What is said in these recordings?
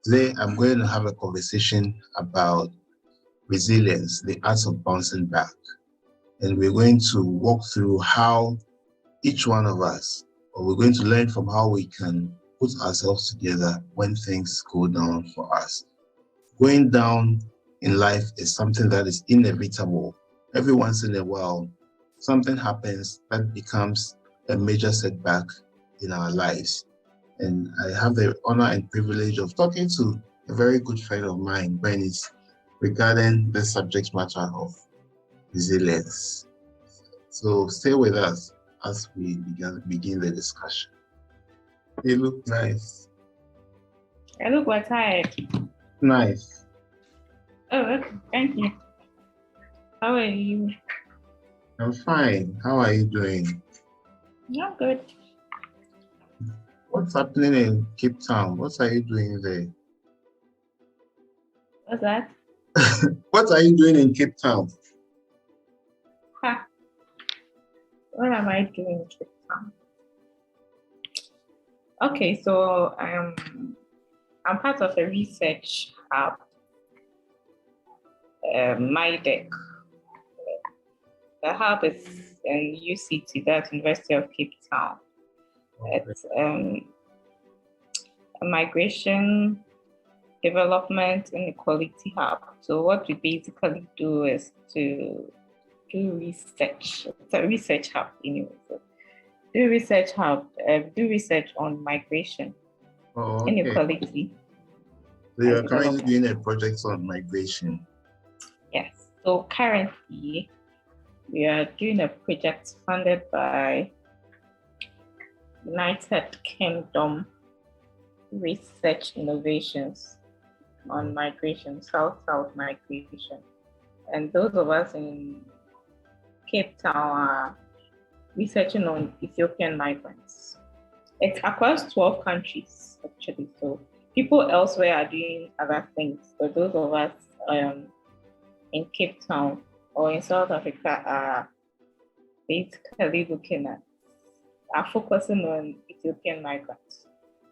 Today, I'm going to have a conversation about resilience, the art of bouncing back. And we're going to walk through how each one of us, or we're going to learn from how we can put ourselves together when things go down for us. Going down in life is something that is inevitable. Every once in a while, something happens that becomes a major setback in our lives. And I have the honor and privilege of talking to a very good friend of mine, Bernice, regarding the subject matter of resilience. So stay with us as we begin the discussion. You look nice. I look quite tired. Nice. Oh, okay. Thank you. How are you? I'm fine. How are you doing? I'm good. What's happening in Cape Town? What are you doing there? What's that? What are you doing in Cape Town? Ha. What am I doing in Cape Town? Okay, so I'm part of a research hub, MyDeck. The hub is in UCT, that's University of Cape Town. It's a migration, development, and equality hub. So what we basically do is to do research. It's a research hub anyway. So do research on migration, inequality. So you are currently doing a project on migration. Yes. So currently we are doing a project funded by United Kingdom Research Innovations on migration, South-South migration. And those of us in Cape Town are researching on Ethiopian migrants. It's across 12 countries, actually. So people elsewhere are doing other things, but those of us in Cape Town or in South Africa are basically focusing on Ethiopian migrants.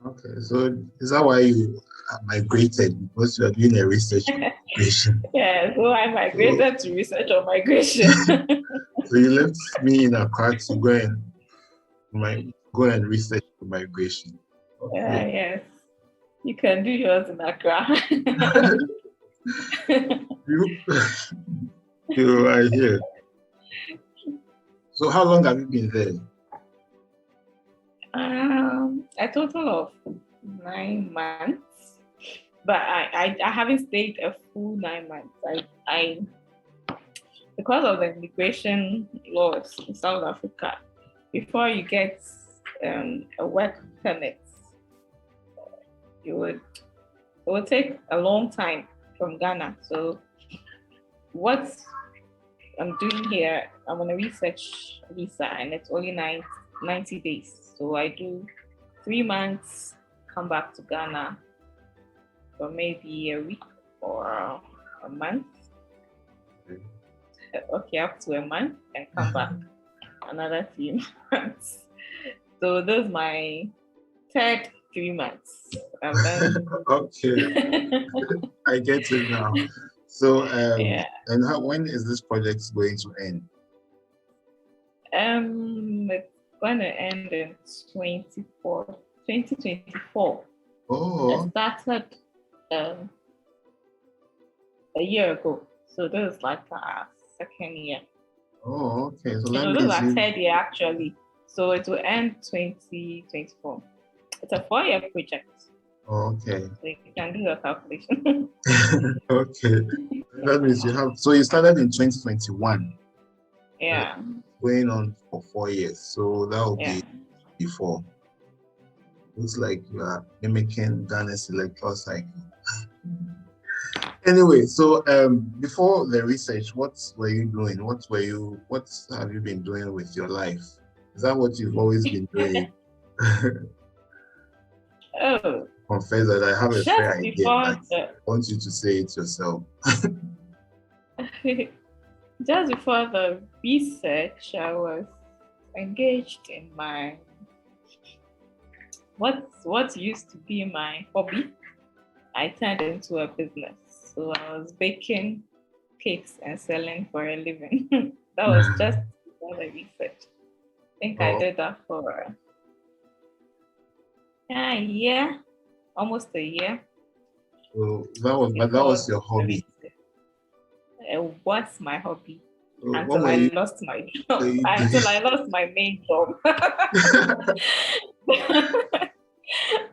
Okay, so is that why you migrated? Because you are doing a research on migration? Yeah, so I migrated to research on migration. So you left me in Accra to go and research on migration. Okay. Yes, you can do yours in Accra. You are here. So how long have you been there? A total of 9 months, but I haven't stayed a full 9 months. I because of the immigration laws in South Africa, before you get a work permit, it would take a long time from Ghana. So what I'm doing here, I'm on a research visa, and it's only 90 days. So I do 3 months, come back to Ghana for maybe a week or a month. Okay, up to a month, and come back another 3 months. So those my third 3 months. Okay, I get it now. So yeah. And when is this project going to end? It's going to end in 2024. Oh. I started a year ago. So this is like our second year. Oh, okay. So this is our third year actually. So it will end 2024. It's a 4-year project. Oh, okay. So you can do your calculation. Okay. That means you started in 2021. Yeah. Going on for 4 years. So that will be before. Looks like you are mimicking Ghana's electoral cycle. Anyway, so before the research, what were you doing? What have you been doing with your life? Is that what you've always been doing? Oh. Confess that I have a fair idea, but I want you to say it yourself. Just before the research, I was engaged in what used to be my hobby. I turned into a business. So I was baking cakes and selling for a living. That was just before the research. I think I Oh, did that for a year, almost a year. so that Before was your hobby. it was my hobby So what until were I you, lost my job. doing? Until I lost my main job.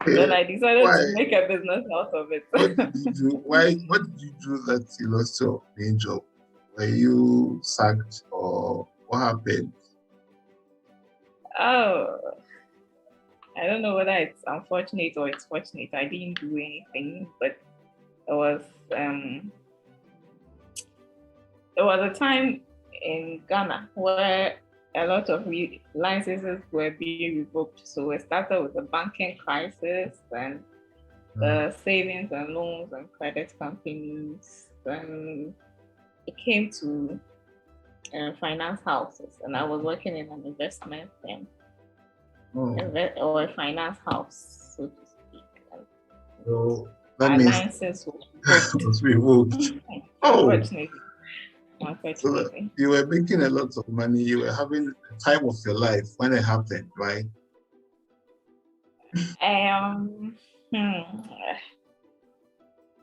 Then I decided Why? to make a business out of it. What did you do? Why? What did you do that you lost your main job? Were you sacked or what happened? Oh, I don't know whether it's unfortunate or it's fortunate. I didn't do anything, but it was um there was a time in Ghana where a lot of licenses were being revoked. So we started with the banking crisis and the savings and loans and credit companies. Then it came to finance houses, and I was working in an investment firm or a finance house, so to speak. And So that our means license was revoked. it was revoked. Oh, Unfortunately. so that you were making a lot of money. You were having the time of your life when it happened, right? Um, hmm,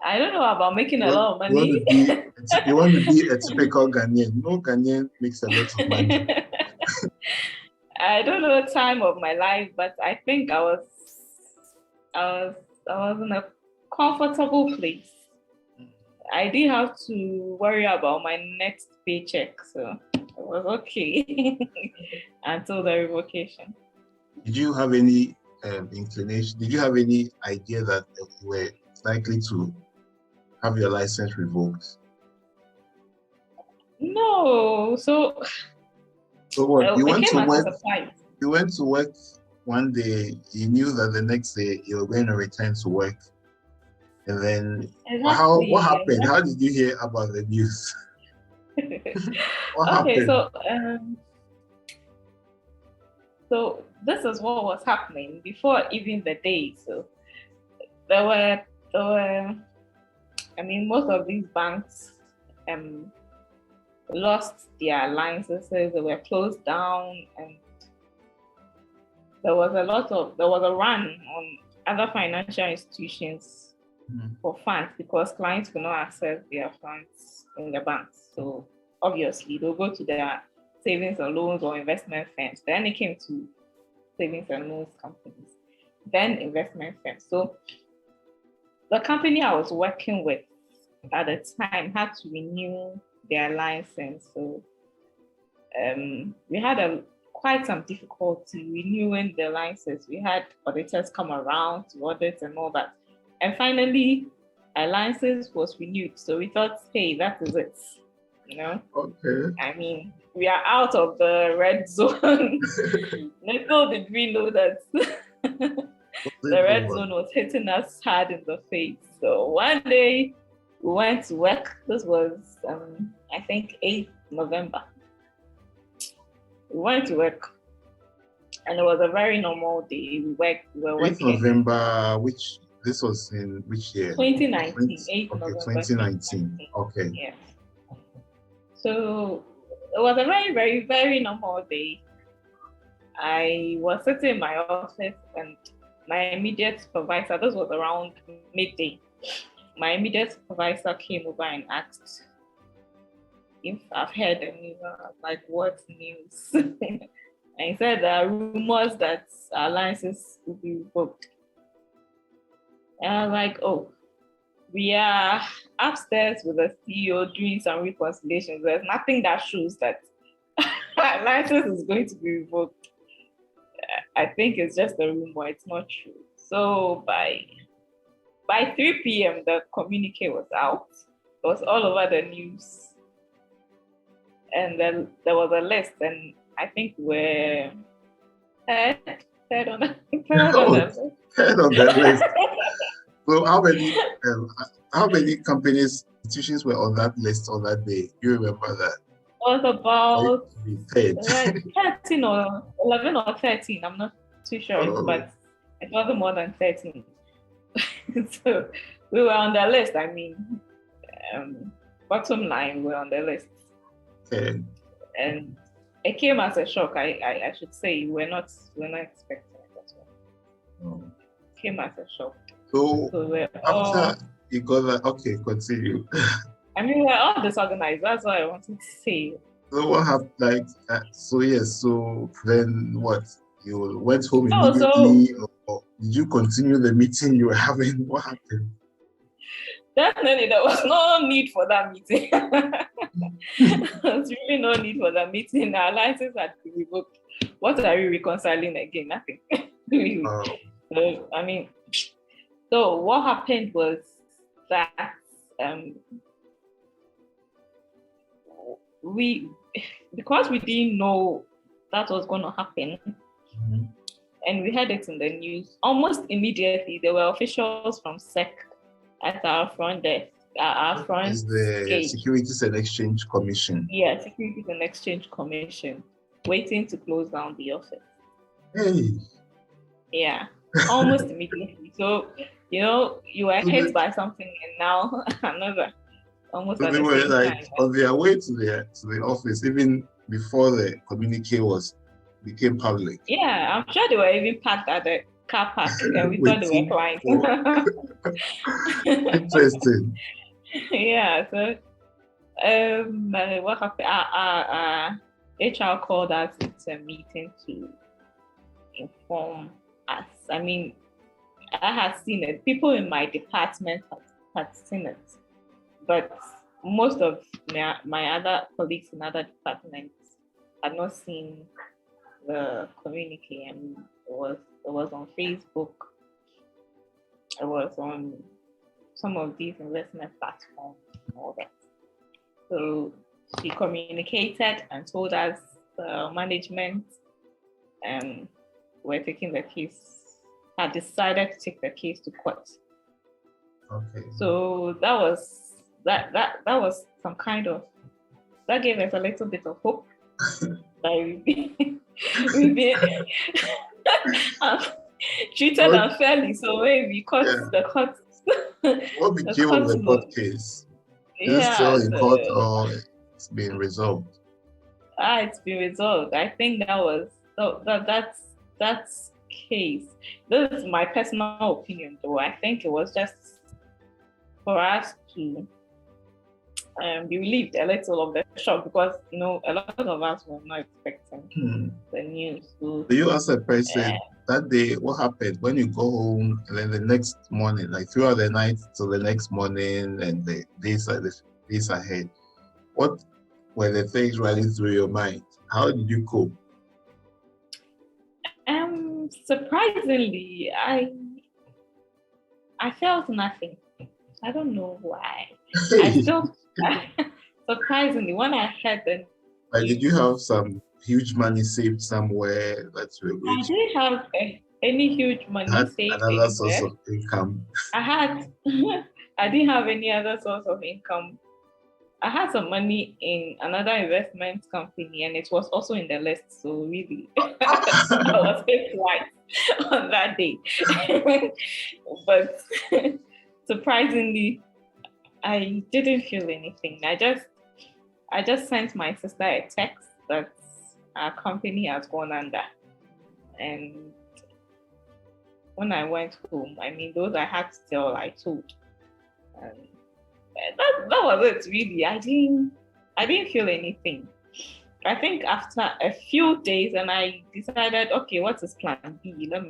I don't know about making a lot of You want money. to be a typical Ghanaian. No Ghanaian makes a lot of money. I don't know the time of my life, but I think I was I was in a comfortable place. I didn't have to worry about my next paycheck, so it was okay until the revocation. Did you have any inclination? Did you have any idea that you were likely to have your license revoked? No, so what? You it went came to as a work. surprise. You went to work one day. You knew that the next day you were going to return to work, and then what Exactly. happened? How did you hear about the news? What Okay, happened? so this is what was happening before even the day. So there were I mean most of these banks um lost their licenses, they were closed down, and there was a run on other financial institutions for funds because clients could not access their funds in the banks. So obviously they'll go to their savings and loans or investment firms. Then it came to savings and loans companies, then investment firms. So the company I was working with at the time had to renew their license. So we had quite some difficulty renewing the license. We had auditors come around to audit and all that. And finally, our license was renewed. So we thought, hey, that is it. You know? Okay. I mean, we are out of the red zone. Little did we know that the red zone was hitting us hard in the face. So one day we went to work. This was, I think, 8th November. We went to work, and it was a very normal day. We were working. 8th November, this was in which year? 2019, 8th November. 2019. Okay. Yeah. So it was a very, very, very normal day. I was sitting in my office, and my immediate supervisor, this was around midday, my immediate supervisor came over and asked if I've heard any like what news. And he said there are rumors that our licenses will be revoked. And I was like, oh, we are upstairs with the CEO doing some reconciliations. There's nothing that shows that our license is going to be revoked. I think it's just a rumor, it's not true. So by 3 p.m., the communique was out. It was all over the news. And then there was a list, and I think we're third on the Third on the list. So how many companies, institutions were on that list on that day? You remember that? It was about 13 or 11 or 13. I'm not too sure, but it wasn't more than 13. So we were on the list. Bottom line, we were on the list. Okay. And it came as a shock. I should say we're not expecting it as well. Oh. It came as a shock. So we're after you got that, okay, continue. We're all disorganized. That's what I wanted to say. So what happened? So then what? You went home immediately, or did you continue the meeting you were having? What happened? Definitely, there was no need for that meeting. There's really no need for that meeting. Our license had been revoked. What are we reconciling again? Nothing. So what happened was that because we didn't know that was going to happen, and we heard it in the news almost immediately. There were officials from SEC at our front desk. Our front is the gate. Securities and Exchange Commission. Yeah, Securities and Exchange Commission, waiting to close down the office. Hey. Yeah, almost immediately. So you were hit by something, and now another. Almost. So they were like on their way to the office, even before the communique became public. Yeah, I'm sure they were even parked at the car park, and we thought they were clients. Interesting. Yeah. So, what happened? Our HR called us to a meeting to inform us. I had seen it. People in my department had seen it. But most of my other colleagues in other departments had not seen the communique. It was on Facebook. It was on some of these investment platforms and all that. So she communicated and told us the management were taking the case, had decided to take the case to court. Okay. So that was some kind of, that gave us a little bit of hope that we've been treated unfairly. So maybe the court. What became of the court case? Is it still in court or it's been resolved? It's been resolved. I think that's case. This is my personal opinion, though. I think it was just for us to be relieved a little of the shock, because a lot of us were not expecting the news. So you as a person, that day, what happened when you go home, and then the next morning, like throughout the night till the next morning and the days ahead, what were the things running through your mind? How did you cope? Surprisingly, I felt nothing. I don't know why. Surprisingly, when I heard the like, did you have some huge money saved somewhere that you were going I didn't have any huge money saved. Another source of income. I didn't have any other source of income. I had some money in another investment company, and it was also in the list. So really, I was hit twice on that day. But surprisingly, I didn't feel anything. I just sent my sister a text that our company has gone under. And when I went home, those I had to tell, I told. And that was it, really. I didn't feel anything. I think after a few days, and I decided, okay, what is plan B? Let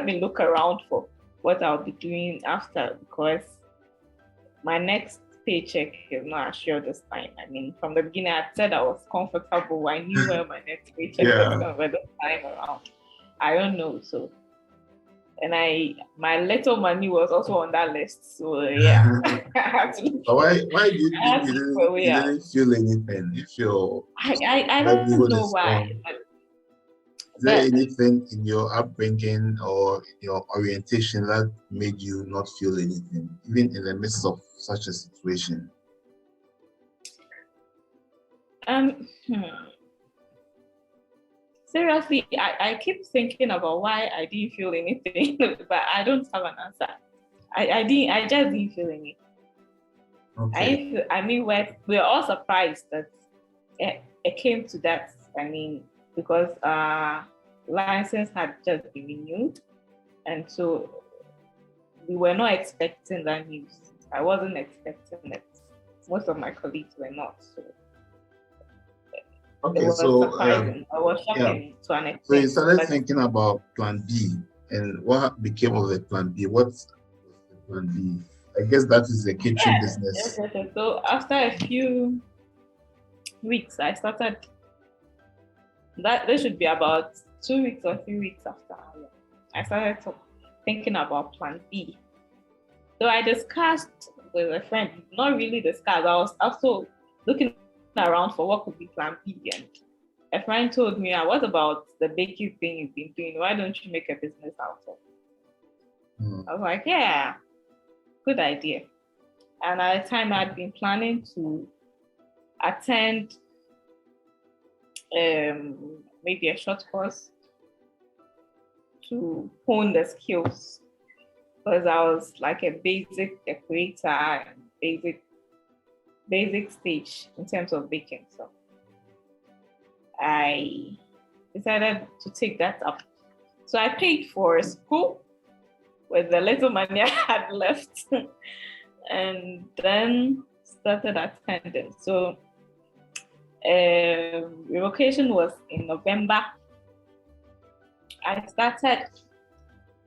me look around for what I'll be doing after, because my next paycheck is not assured this time. From the beginning, I said I was comfortable. I knew where my next paycheck was going, but this time around, I don't know. So, and my little money was also on that list. So yeah, why do you think you didn't feel anything? If I don't know why. Is there anything in your upbringing or your orientation that made you not feel anything, even in the midst of such a situation? Seriously, I keep thinking about why I didn't feel anything, but I don't have an answer. I just didn't feel any. Okay. I mean, we're all surprised that it came to that. I mean, because license had just been renewed, and so we were not expecting that news. I wasn't expecting it. Most of my colleagues were not. So it Okay. was So surprising. I was yeah. shocking to an So you extent. started But thinking about Plan B, and what became of the Plan B? What was the Plan B? I guess that is the catering business. yes. So after a few weeks, I started. That there should be about 2 weeks or 3 weeks after. I started thinking about Plan B. So I discussed with a friend, not really discussed. I was also looking around for what could be Plan B, and a friend told me, "What about the baking thing you've been doing? Why don't you make a business out of it?" I was like, "Yeah, good idea." And at the time, I'd been planning to attend maybe a short course to hone the skills, because I was like a basic decorator and basic stage in terms of baking. So I decided to take that up. So I paid for school with the little money I had left and then started attending. So revocation was in November. I started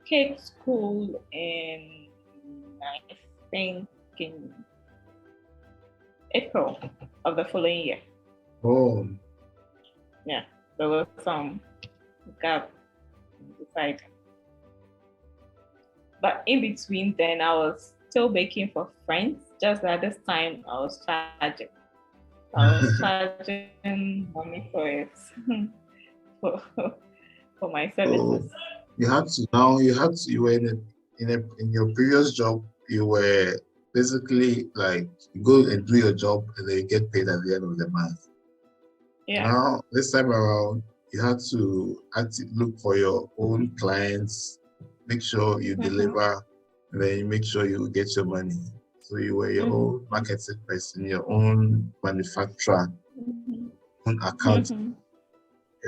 cake school in, I think, in April of the following year. Oh. Yeah, there was some gap beside. But in between then, I was still baking for friends. Just at this time, I was charging. I was charging money for it, for my services. So you were in your previous job, you were basically like you go and do your job and then you get paid at the end of the month. Yeah. Now this time around, you had to look for your own clients, make sure you deliver, and then you make sure you get your money. So you were your own marketing person, your own manufacturer, own account, and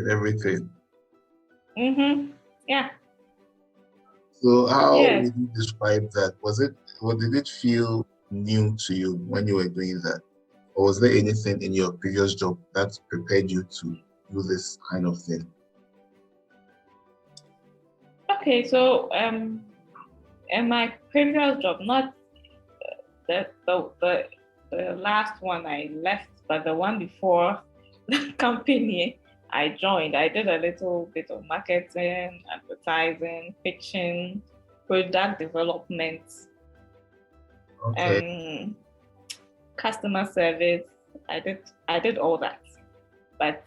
everything. Yeah. So how Yes. would you describe that? Did it feel new to you when you were doing that? Or was there anything in your previous job that prepared you to do this kind of thing? Okay, so in my previous job, not the last one I left, but the one before the company I joined, I did a little bit of marketing, advertising, pitching, product development, Okay. customer service. I did all that, but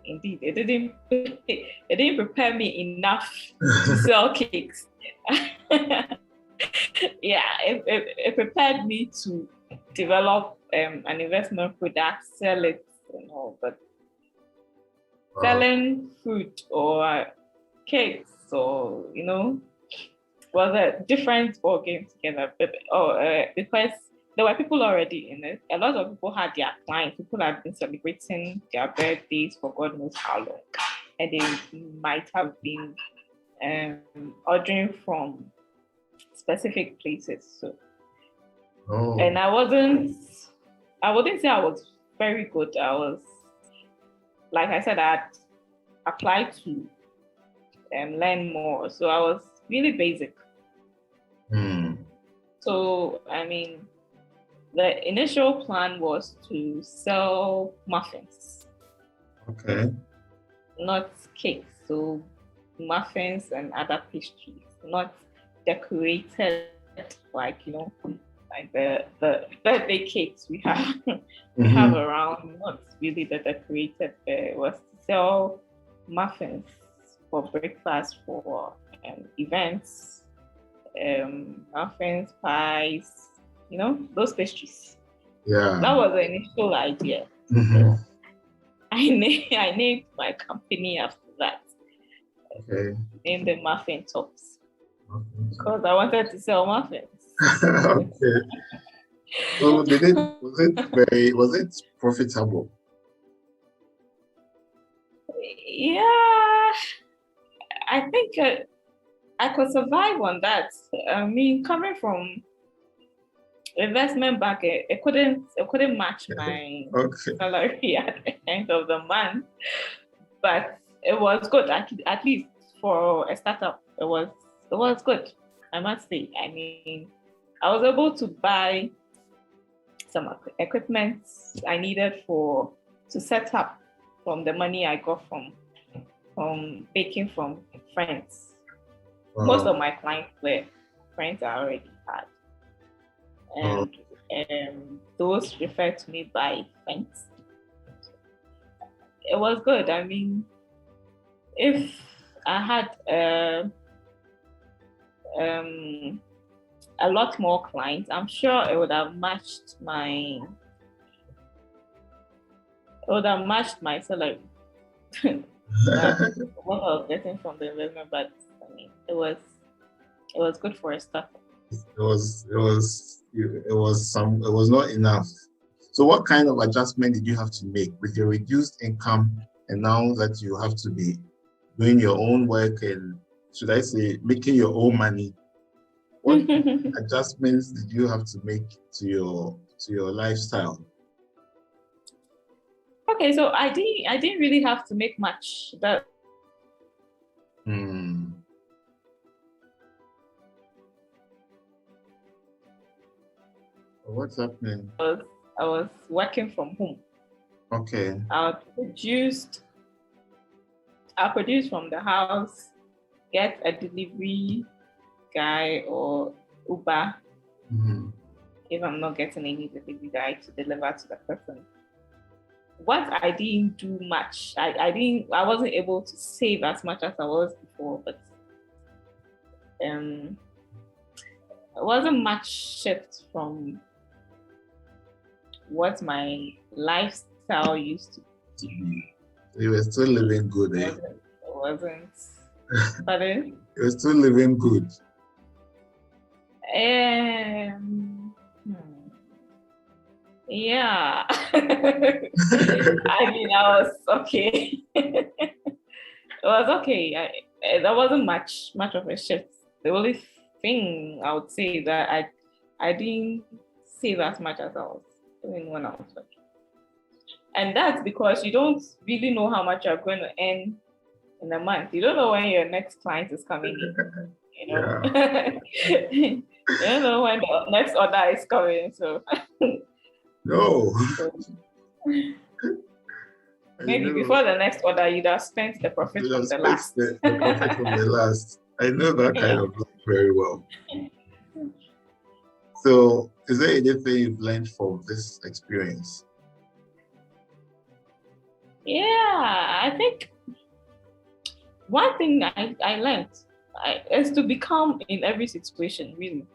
indeed, it didn't prepare me enough to sell cakes. Yeah, it prepared me to develop an investment product, sell it, and all. But selling food or cakes, or was a different ball game together. Because there were people already in it. A lot of people had their clients. People had been celebrating their birthdays for God knows how long, and they might have been ordering from specific places. So, and I wouldn't say I was very good. I was, like I said, I had applied to learn more. So I was really basic. So, I mean, the initial plan was to sell muffins. Okay. Not cakes. So muffins and other pastries, not decorated like like the birthday cakes we have we have around. Not really the decorated. It was to sell muffins for breakfast, for events, muffins, pies, those pastries. Yeah. That was the initial idea. So I named my company after that. Okay. Named the Muffin Tops. because I wanted to sell muffins. Okay. So was it profitable? Yeah, I think I could survive on that. I mean, coming from investment bank, it couldn't match my Okay. salary at the end of the month, but it was good. At least for a startup, it was good. I must say. I mean, I was able to buy some equipment I needed to set up from the money I got from baking from friends. Most of my clients were friends I already had, and those referred to me by friends. It was good. I mean, if I had a lot more clients, I'm sure it would have matched my salary. What I was getting from the investment, but I mean, it was good for a start. It was not enough. So what kind of adjustment did you have to make with your reduced income and now that you have to be doing your own work and, should I say, making your own money? What adjustments did you have to make to your lifestyle? Okay, so I didn't really have to make much. What's happening? I was working from home. Okay. I produced from the house, get a delivery guy or Uber if I'm not getting any delivery guy to deliver to the person. What I didn't do much. I wasn't able to save as much as I was before, but it wasn't much shift from what my lifestyle used to be. You were still living good, eh? It wasn't. Pardon? You were still living good. Yeah. I mean, I was okay. It was okay. There wasn't much of a shift. The only thing I would say is that I didn't save as much as I was doing when I was working. And that's because you don't really know how much you're going to earn in a month. You don't know when your next client is coming in. You know, you don't know when the next order is coming. So no. Maybe before the next order, you'd have spent the profit from the last. The profit from the last. I know that kind of life very well. So, is there anything you've learned from this experience? Yeah, I think one thing I learned is to be calm in every situation, really.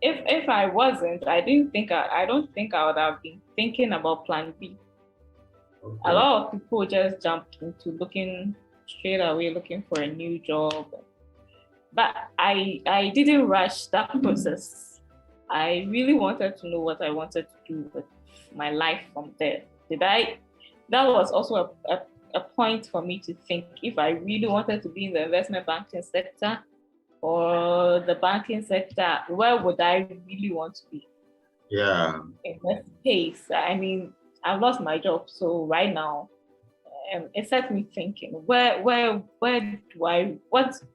If I wasn't, I don't think I would have been thinking about plan B. Okay. A lot of people just jump into looking for a new job. But I didn't rush that process. I really wanted to know what I wanted to do with my life from there. That was also a point for me to think if I really wanted to be in the investment banking sector or the banking sector, where would I really want to be? Yeah. In that space. I mean, I've lost my job, so right now, it set me thinking: what do I really want to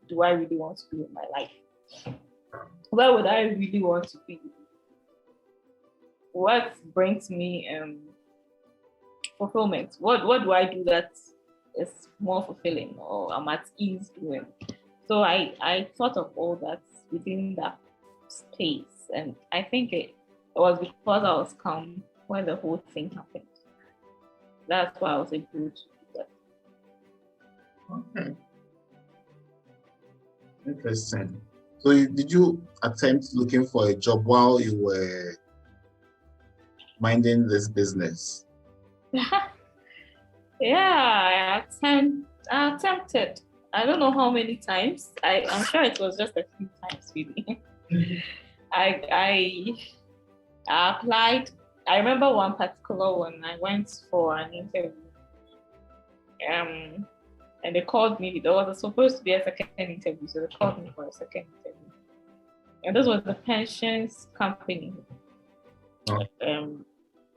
do in my life? Where would I really want to be? What brings me fulfillment? What do I do that is more fulfilling or I'm at ease doing? So I thought of all that within that space, and I think it was because I was calm when the whole thing happened. That's why I was able to do that. Okay. Interesting. So did you attempt looking for a job while you were minding this business? Yeah, I attempted. I don't know how many times. I'm sure it was just a few times, really. I applied. I remember one particular one. I went for an interview. And they called me. There was supposed to be a second interview, so they called me for a second interview. And this was the pensions company. Oh.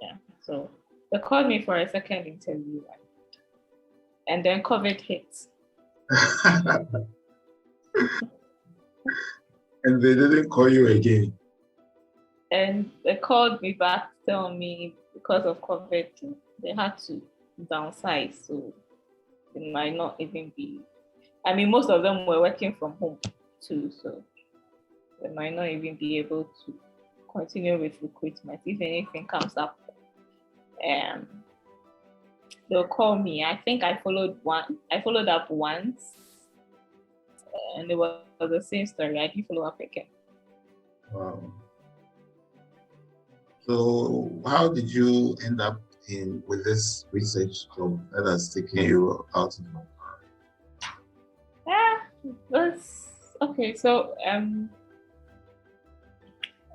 Yeah. So they called me for a second interview, and then COVID hit. And they didn't call you again. And they called me back to tell me because of COVID, they had to downsize. So it might not even be. I mean, most of them were working from home too, so they might not even be able to continue with recruitment. If anything comes up, they'll call me. I think I followed up once, and it was the same story. I didn't follow up again. Wow. So how did you end up with this research job that has taken you out of home? Okay. So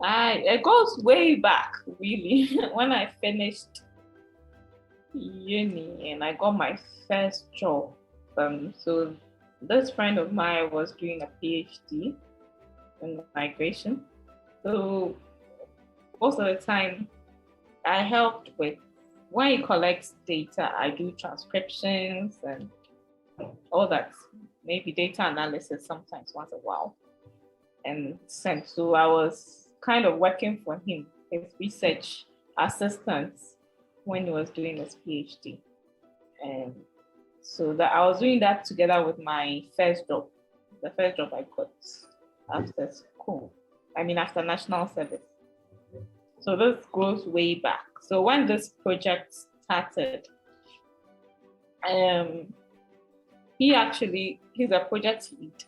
it goes way back, really. When I finished uni and I got my first job. So this friend of mine was doing a PhD in migration. So most of the time, I helped with when he collects data. I do transcriptions and all that. Maybe data analysis sometimes once a while, and sent. So I was kind of working for him, his research assistant, when he was doing his PhD. And so that I was doing that together with my first job, the first job I got after school. I mean, after national service. So this goes way back. So when this project started, he's a project lead.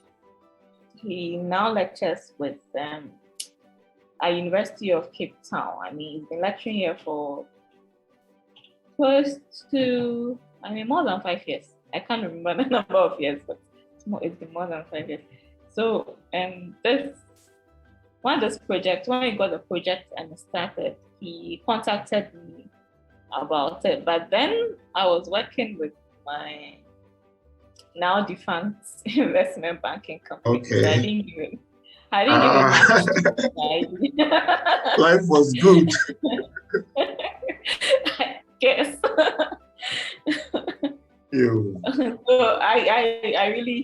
He now lectures with at University of Cape Town. I mean, he's been lecturing here for close to, more than 5 years. I can't remember the number of years, but it's been more than 5 years. So when he got the project and it started, he contacted me about it. But then I was working with my now defunct investment banking company. Okay. So I didn't give it much. Life was good. I guess. So I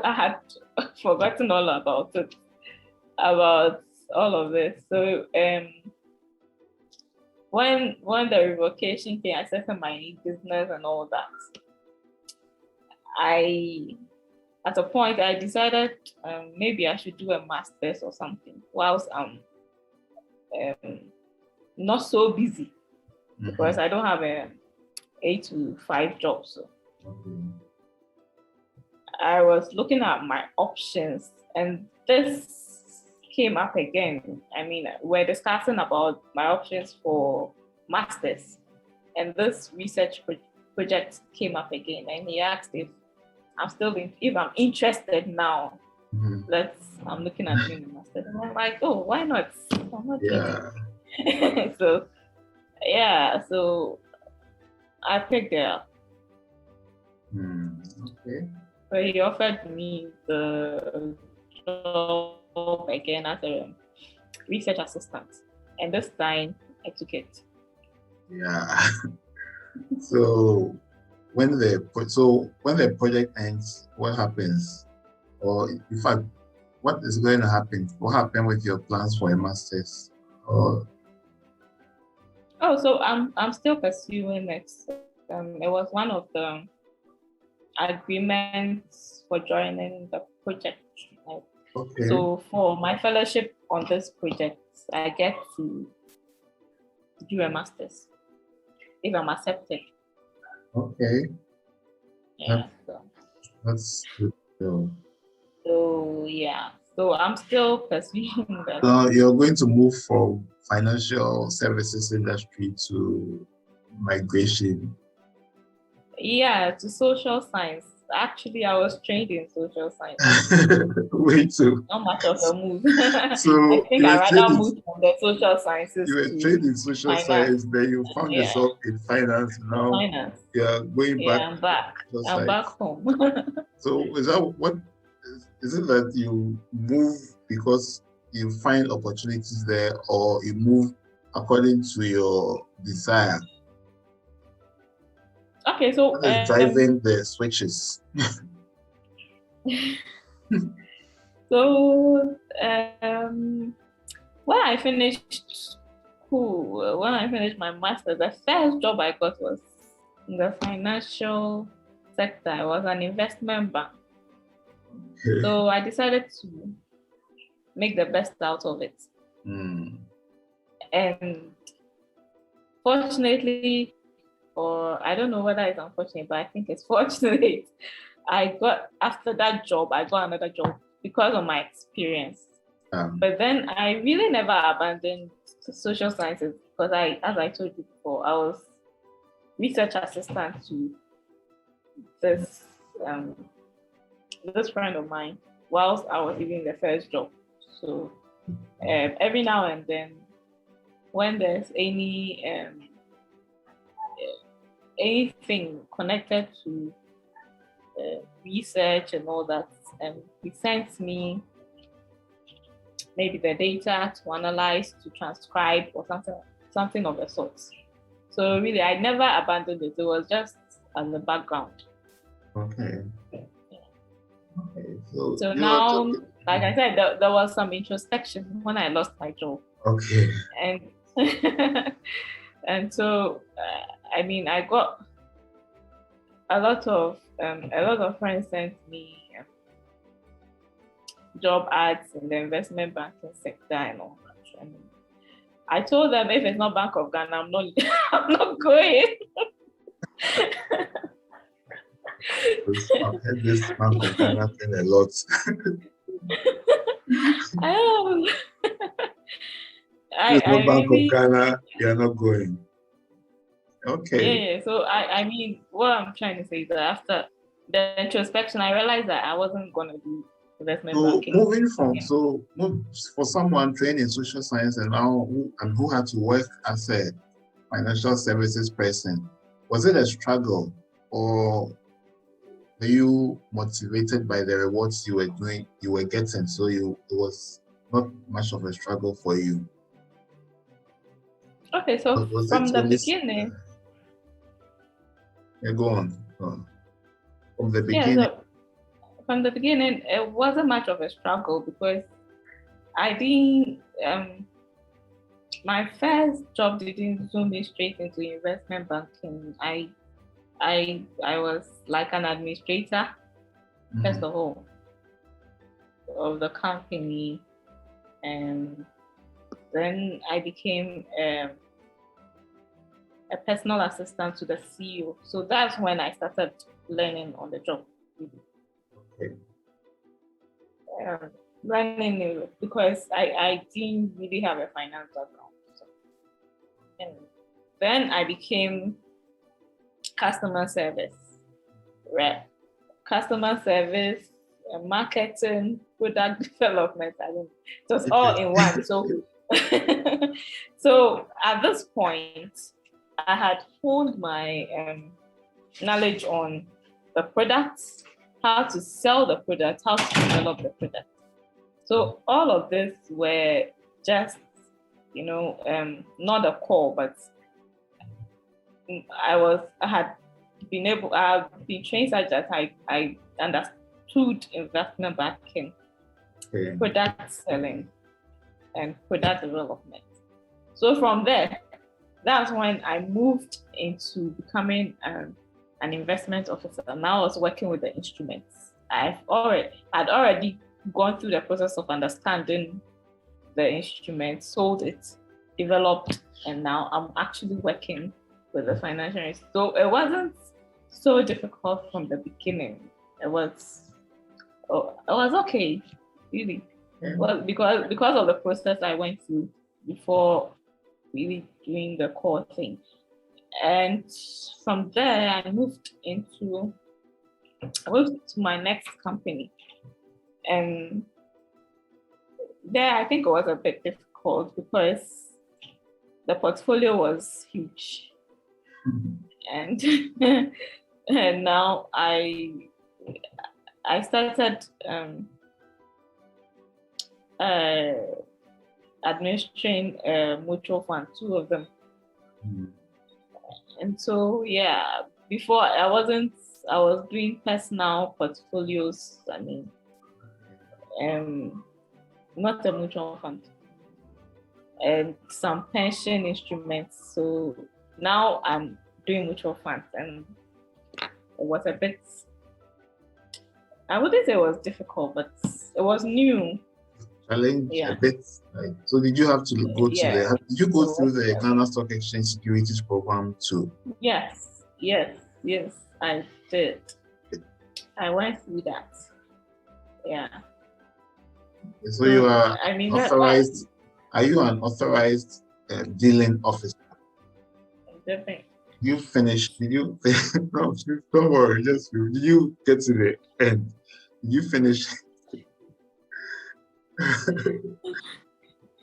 had forgotten all about it, about all of this. So when the revocation came, I started my business and all that. At a point I decided maybe I should do a master's or something whilst I'm not so busy, because I don't have a 8 to 5 job. So I was looking at my options, and this came up again. I mean, we're discussing about my options for masters, and this research project came up again, and he asked if I'm interested now. I'm looking at doing the master's. And I'm like, oh, why not? I'm not kidding. So I picked it up. Okay. So he offered me the job again as a research assistant, and this time I took it. Yeah. So when the project ends, what happens? Or in fact, what is going to happen? What happened with your plans for a master's? So I'm still pursuing it. It was one of the agreements for joining the project. Okay. So for my fellowship on this project, I get to do a master's if I'm accepted. Okay. Yeah. That's good. So I'm still pursuing that. So you're going to move from financial services industry to migration. Yeah, to social science. actually I was trained in social science. Wait, so Not much of a move. I so think I rather moved from the social sciences you were to trained in social finance. science, then you found Yeah, yourself in finance. Now finance. you're going back Yeah, I'm back. to social I'm back science. home. So is that what is it that you move because you find opportunities there, or you move according to your desire? Okay, so What is driving the switches? so when I finished school, when I finished my master's, the first job I got was in the financial sector. I was an investment bank. So I decided to make the best out of it. And fortunately, or I don't know whether it's unfortunate, but I think it's fortunate. After that job, I got another job because of my experience. But then I really never abandoned social sciences because as I told you before, I was research assistant to this this friend of mine whilst I was even in the first job. So every now and then, when there's anything connected to research and all that, he sends me maybe the data to analyze, to transcribe, or something of the sort. So really, I never abandoned it. It was just as a background. Okay. Okay. So now, like I said, there was some introspection when I lost my job. Okay. And and so I mean, I got a lot of friends sent me job ads in the investment banking sector and all that. And I told them if it's not Bank of Ghana, I'm not I'm not going. I've heard this Bank of Ghana thing a lot. There's no Bank of Ghana, you're not going. Okay. Yeah. So I mean, what I'm trying to say is that after the introspection, I realized that I wasn't gonna do investment banking. Moving from for someone trained in social science and now who had to work as a financial services person, was it a struggle, or were you motivated by the rewards you were getting, so it was not much of a struggle for you? Okay, so from the beginning. Yeah, go on. From the beginning. Yeah, so from the beginning, it wasn't much of a struggle because I didn't. My first job didn't zoom me straight into investment banking. I was like an administrator, first of all, of the company, and then I became a personal assistant to the CEO. So that's when I started learning on the job. Okay. Learning because I didn't really have a finance background. So. And then I became customer service rep, customer service, marketing, product development. I mean, it was all in one. So, so at this point, I had honed my knowledge on the products, how to sell the product, how to develop the product. So all of this were just, not a core, but I've been trained such that I understood investment banking, product selling, and product development. So from there, that's when I moved into becoming an investment officer. Now I was working with the instruments. I'd already gone through the process of understanding the instrument, sold it, developed, and now I'm actually working with the financial institution. So it wasn't so difficult from the beginning. It was okay, really. Well, because of the process I went through before really doing the core thing. And from there I moved into I moved to my next company, and there I think it was a bit difficult because the portfolio was huge, and and now I started administering mutual fund, two of them. And so, yeah, before I was doing personal portfolios. I mean, not a mutual fund, and some pension instruments. So now I'm doing mutual funds, and it was a bit, I wouldn't say it was difficult, but it was new. Challenge a bit. Like, so did you have to go to did you go through the Ghana Stock Exchange Securities Program too? Yes, I did. I went through that. Yeah. So you are authorized. Are you an authorized dealing officer? Definitely. You finished? Did you? No, don't worry. Just did you get to the end? Did you finish?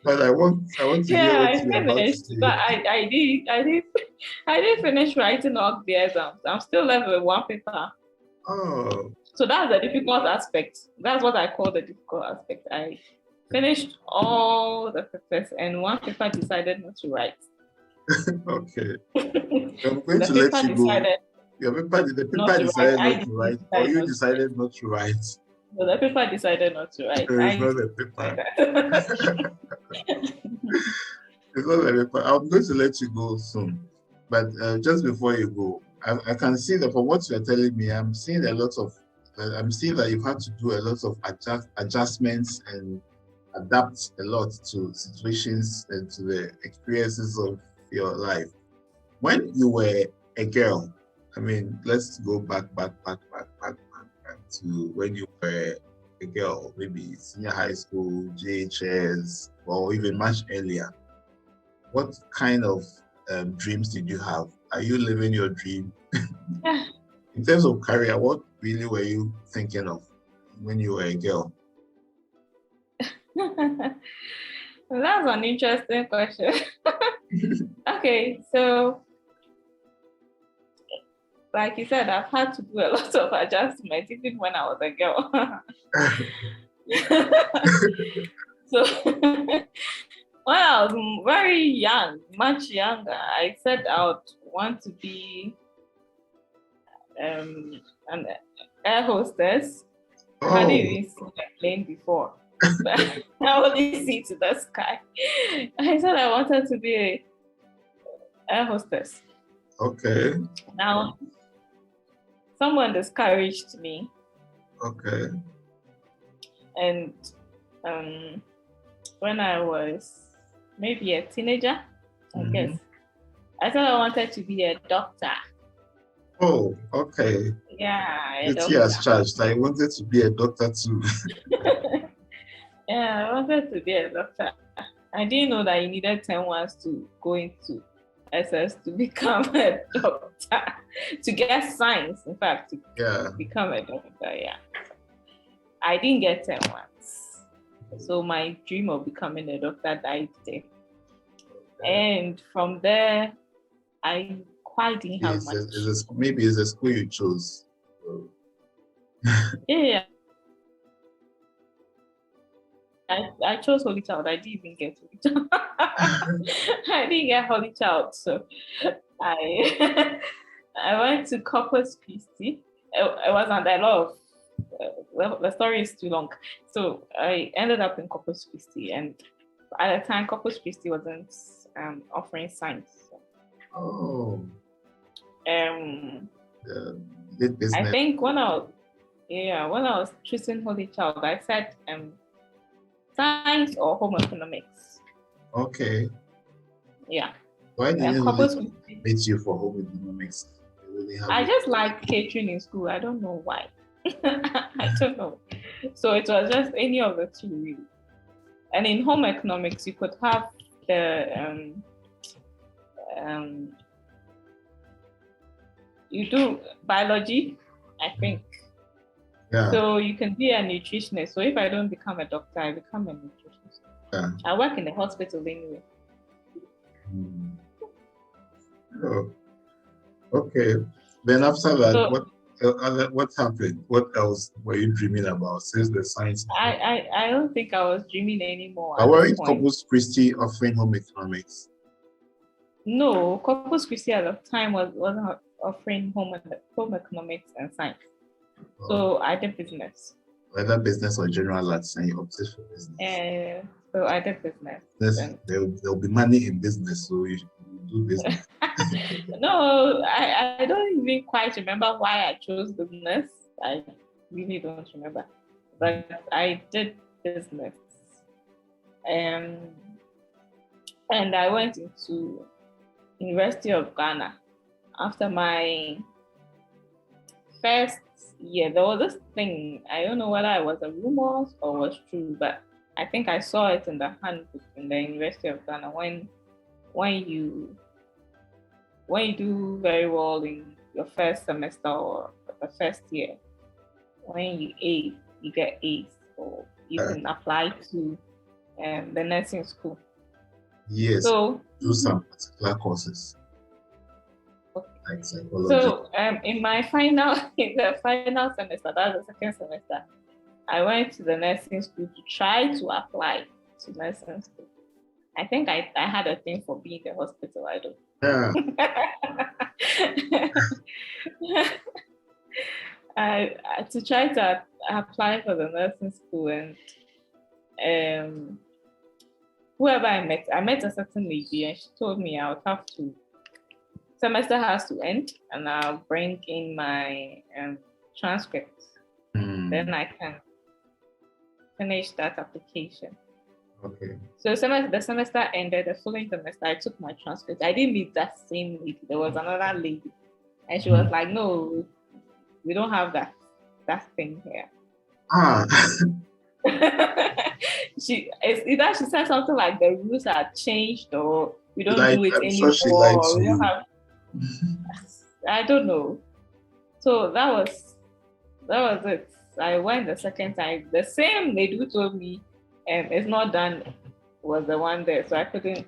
But I want to hear what you're about to say. But I did finish writing all the exams. I'm still left with one paper. Oh. So that's the difficult aspect. That's what I call the difficult aspect. I finished all the papers, and one paper decided not to write. Okay. I'm going to let you go. The paper decided not to write, or you decided not to write? So the paper decided not to write. It's not a paper. It's not a paper. I'm going to let you go soon. But just before you go, I can see that from what you're telling me, I'm seeing that you've had to do a lot of adjustments and adapt a lot to situations and to the experiences of your life. When you were a girl, I mean, let's go back to when you were a girl, maybe senior high school, JHS, or even much earlier. What kind of dreams did you have? Are you living your dream? In terms of career, what really were you thinking of when you were a girl? Well, that's an interesting question. Okay, so like you said, I've had to do a lot of adjustments even when I was a girl. So when I was very young, much younger, I said I would want to be an air hostess. Oh. I hadn't even seen a plane before. But I only see to the sky. I said I wanted to be an air hostess. Okay. Now, someone discouraged me. Okay. And when I was maybe a teenager, I guess, I thought I wanted to be a doctor. Oh, okay. Yeah. It's as charged. I wanted to be a doctor too. Yeah, I wanted to be a doctor. I didn't know that you needed 10 ones to go into SS to become a doctor, to get science, in fact, to become a doctor. Yeah. I didn't get 10 ones. So my dream of becoming a doctor died there. And from there, I quite didn't have much. Maybe it's a school you chose. Yeah. I chose Holy Child. I didn't even get Holy Child. I didn't get Holy Child. So I went to Corpus Christi. It wasn't a lot of, the story is too long. So I ended up in Corpus Christi, and at the time Corpus Christi wasn't offering science. Oh. I think when I was choosing Holy Child, I said science or home economics. Okay. Yeah. Why didn't you meet you for home economics? I just like catering in school. I don't know why. I don't know. So it was just any of the two really. And in home economics, you could have the you do biology, I think. Yeah. So you can be a nutritionist. So if I don't become a doctor, I become a nutritionist. Yeah. I work in the hospital anyway. Mm. Oh, okay. Then after that, So what happened? What else were you dreaming about since the science? I don't think I was dreaming anymore But at this weren't point. Corpus Christi offering home economics? No, Corpus Christi at the time wasn't offering home economics and science. So I did business. Whether business or general arts, and you opted for business. So I did business. There'll be money in business, so you should do business. No, I don't even quite remember why I chose business. I really don't remember. But I did business. And I went into University of Ghana. After my first year, there was this thing. I don't know whether it was a rumor or was true, but I think I saw it in the handbook in the University of Ghana when you do very well in your first semester or the first year, when you get A's, or you can apply to the nursing school. Yes. So do some particular courses. Okay. Like psychology. So in the final semester, that's the second semester, I went to the nursing school to try to apply to nursing school. I think I had a thing for being in the hospital. I don't. Yeah. To try to apply for the nursing school, and whoever I met a certain lady, and she told me I would have to, semester has to end, and I'll bring in my transcript. Then I can finish that application. Okay. So the semester ended. The following semester, I took my transcript. I didn't meet that same lady. There was another lady, and she was like, "No, we don't have that thing here." It's either she said something like the rules are changed, or we don't do it anymore. Sure we don't have. I don't know. So that was it. I went the second time. The same lady who told me it's not done was the one there, so I couldn't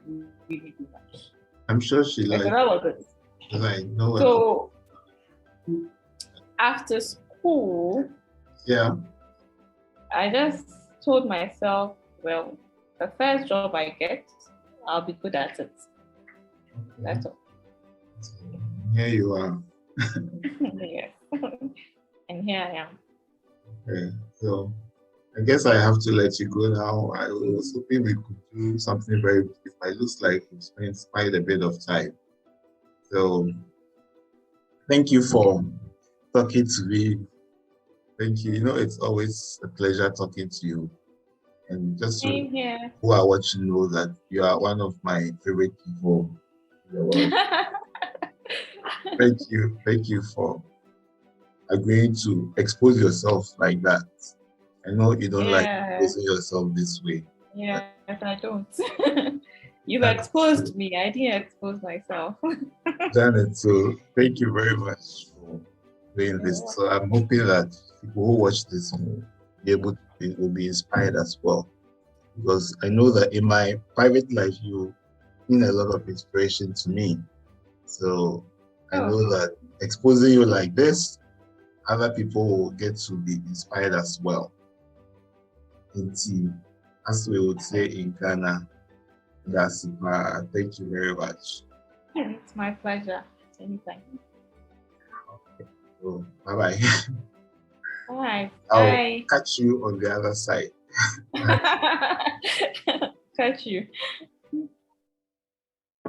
really do much. I'm sure she So that was it. So after school, I just told myself, well, the first job I get, I'll be good at it. Okay. That's all. Here you are. Yes. And here I am. Okay. So I guess I have to let you go now. I was hoping we could do something very brief. It looks like we spent quite a bit of time. So thank you for talking to me. Thank you. You know, it's always a pleasure talking to you. And just who are watching know that you are one of my favorite people in the world. Thank you for agreeing to expose yourself like that. I know you don't like exposing yourself this way. Yes, I don't. You've exposed me. I didn't expose myself. Janet, so thank you very much for doing this. So I'm hoping that people who watch this will be inspired as well. Because I know that in my private life, you've been a lot of inspiration to me. So I know that exposing you like this, other people will get to be inspired as well. As we would say in Ghana, thank you very much. It's my pleasure. Anytime. Okay. So, bye-bye. Bye. I'll catch you on the other side. Catch you.